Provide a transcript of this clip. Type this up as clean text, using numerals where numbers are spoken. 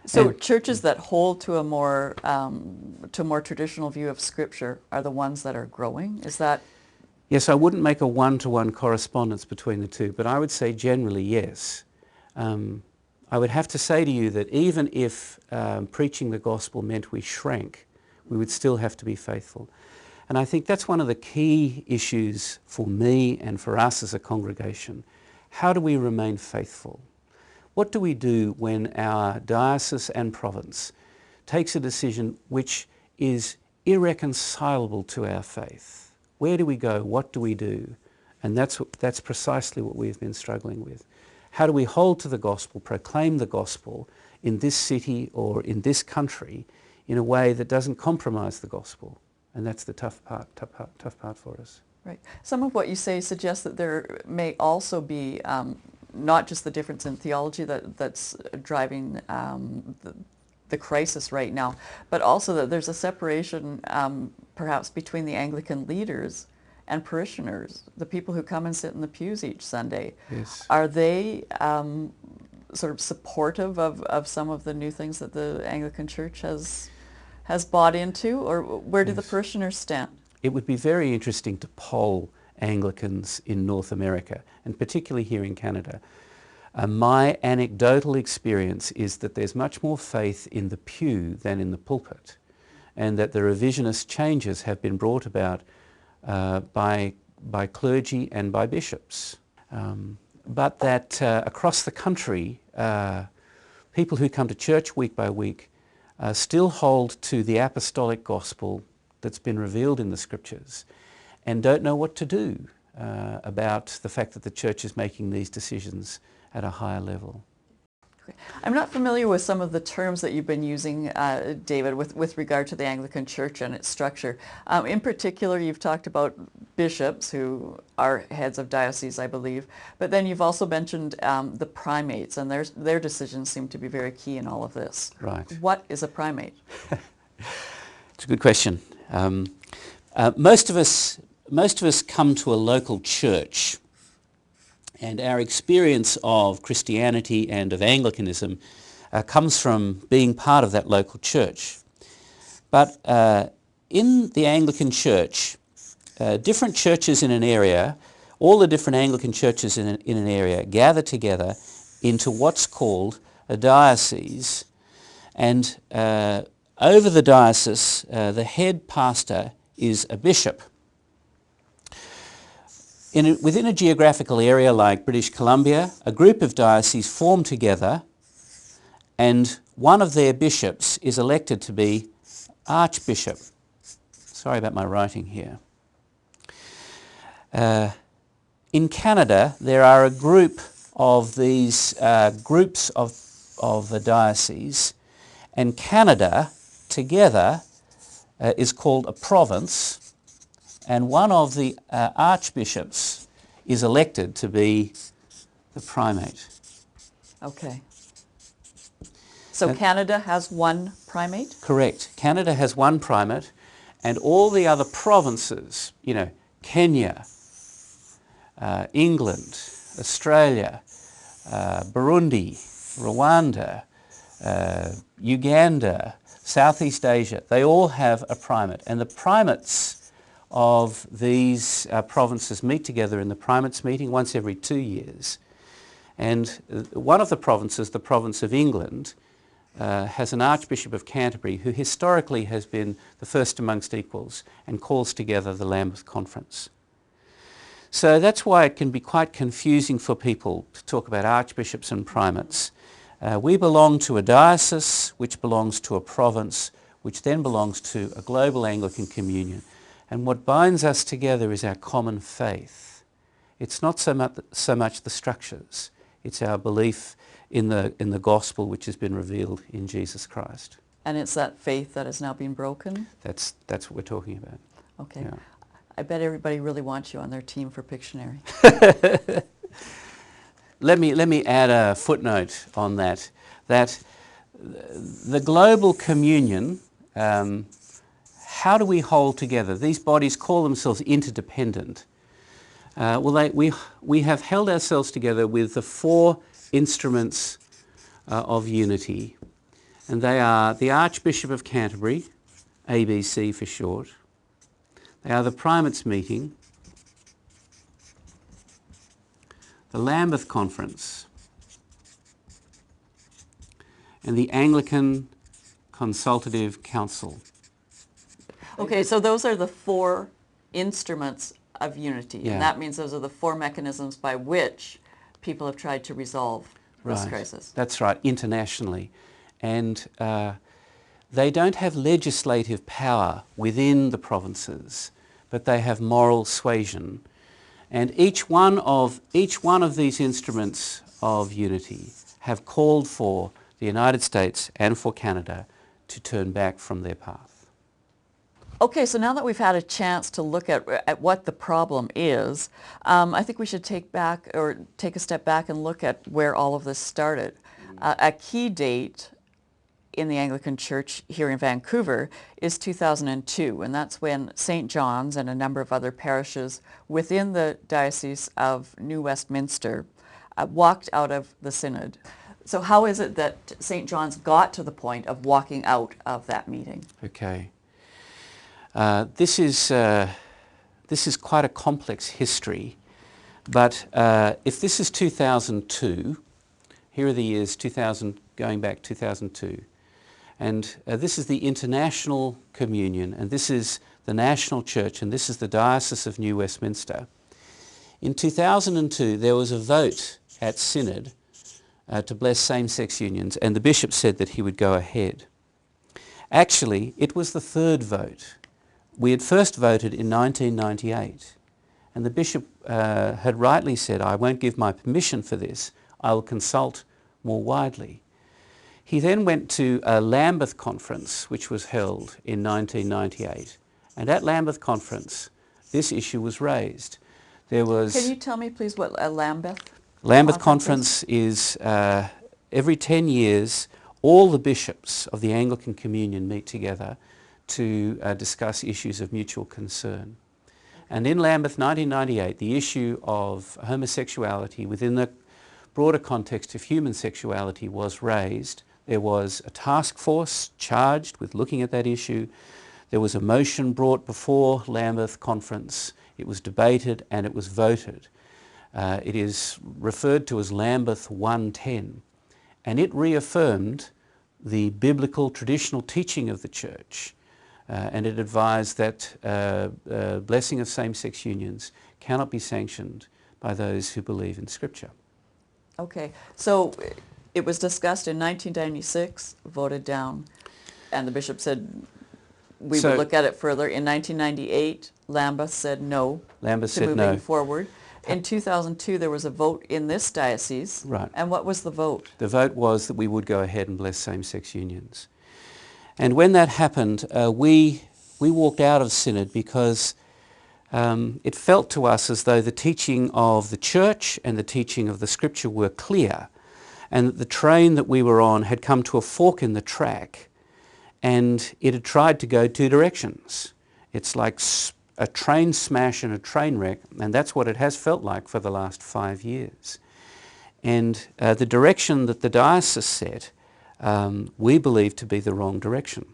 So churches that hold to a more traditional view of Scripture are the ones that are growing? Is that? Yes, I wouldn't make a one-to-one correspondence between the two, but I would say generally yes. I would have to say to you that even if preaching the gospel meant we shrank, we would still have to be faithful. And I think that's one of the key issues for me and for us as a congregation. How do we remain faithful? What do we do when our diocese and province takes a decision which is irreconcilable to our faith? Where do we go? What do we do? And that's precisely what we've been struggling with. How do we hold to the gospel, proclaim the gospel in this city or in this country in a way that doesn't compromise the gospel? And that's the tough part for us. Right. Some of what you say suggests that there may also be not just the difference in theology that's driving the crisis right now, but also that there's a separation perhaps between the Anglican leaders and parishioners, the people who come and sit in the pews each Sunday. Yes. Are they sort of supportive of some of the new things that the Anglican Church has bought into, or where do the parishioners stand? It would be very interesting to poll Anglicans in North America, and particularly here in Canada. My anecdotal experience is that there's much more faith in the pew than in the pulpit, and that the revisionist changes have been brought about by clergy and by bishops. But that across the country, people who come to church week by week still hold to the apostolic gospel that's been revealed in the Scriptures and don't know what to do about the fact that the church is making these decisions at a higher level. I'm not familiar with some of the terms that you've been using, David, with regard to the Anglican Church and its structure. In particular, you've talked about bishops, who are heads of dioceses, I believe, but then you've also mentioned the primates, and their decisions seem to be very key in all of this. Right. What is a primate? It's a good question. Most of us come to a local church, and our experience of Christianity and of Anglicanism comes from being part of that local church. But in the Anglican Church, different churches in an area, all the different Anglican churches in an area gather together into what's called a diocese, and over the diocese, the head pastor is a bishop. Within a geographical area like British Columbia, a group of dioceses form together, and one of their bishops is elected to be Archbishop. Sorry about my writing here. In Canada, there are a group of these groups of the diocese, and Canada together is called a province, and one of the archbishops is elected to be the primate. Okay. So Canada has one primate? Correct. Canada has one primate, and all the other provinces, Kenya, England, Australia, Burundi, Rwanda, Uganda, Southeast Asia, they all have a primate, and the primates of these provinces meet together in the primates meeting once every 2 years. And one of the provinces, the province of England, has an Archbishop of Canterbury who historically has been the first amongst equals and calls together the Lambeth Conference. So that's why it can be quite confusing for people to talk about archbishops and primates. We belong to a diocese, which belongs to a province, which then belongs to a global Anglican communion. And what binds us together is our common faith. It's not so much the structures. It's our belief in the gospel which has been revealed in Jesus Christ. And it's that faith that has now been broken? That's what we're talking about. Okay. Yeah. I bet everybody really wants you on their team for Pictionary. Let me add a footnote on that the global communion, how do we hold together? These bodies call themselves interdependent. We have held ourselves together with the 4 instruments of unity. And they are the Archbishop of Canterbury, ABC for short. They are the Primates Meeting, the Lambeth Conference, and the Anglican Consultative Council. Okay, so those are the four instruments of unity, Yeah. and that means those are the four mechanisms by which people have tried to resolve this Right. crisis. That's right, internationally. And they don't have legislative power within the provinces, but they have moral suasion. And each one of these instruments of unity have called for the United States and for Canada to turn back from their path. Okay, so now that we've had a chance to look at what the problem is, I think we should take a step back and look at where all of this started. A key date in the Anglican Church here in Vancouver is 2002, and that's when St. John's and a number of other parishes within the Diocese of New Westminster walked out of the synod. So how is it that St. John's got to the point of walking out of that meeting? Okay. This is quite a complex history, but if this is 2002, here are the years 2000, going back 2002, and this is the International Communion, and this is the National Church, and this is the Diocese of New Westminster. In 2002, there was a vote at Synod to bless same-sex unions, and the bishop said that he would go ahead. Actually, it was the third vote. We had first voted in 1998, and the bishop had rightly said, I won't give my permission for this, I will consult more widely. He then went to a Lambeth conference, which was held in 1998, and at Lambeth conference, this issue was raised. There was... Can you tell me, please, what a Lambeth conference is every 10 years, all the bishops of the Anglican Communion meet together to discuss issues of mutual concern. And in Lambeth 1998, the issue of homosexuality within the broader context of human sexuality was raised. There was a task force charged with looking at that issue. There was a motion brought before Lambeth conference. It was debated and it was voted. It is referred to as Lambeth 110, and it reaffirmed the biblical traditional teaching of the Church, and it advised that blessing of same-sex unions cannot be sanctioned by those who believe in Scripture. Okay, so it was discussed in 1996, voted down, and the bishop said we would look at it further. In 1998, Lambeth said no to moving forward. In 2002, there was a vote in this diocese. Right. And what was the vote? The vote was that we would go ahead and bless same-sex unions. And when that happened, we walked out of Synod because it felt to us as though the teaching of the Church and the teaching of the Scripture were clear, and that the train that we were on had come to a fork in the track, and it had tried to go two directions. It's like a train smash and a train wreck, and that's what it has felt like for the last 5 years. And the direction that the diocese set, we believe to be the wrong direction.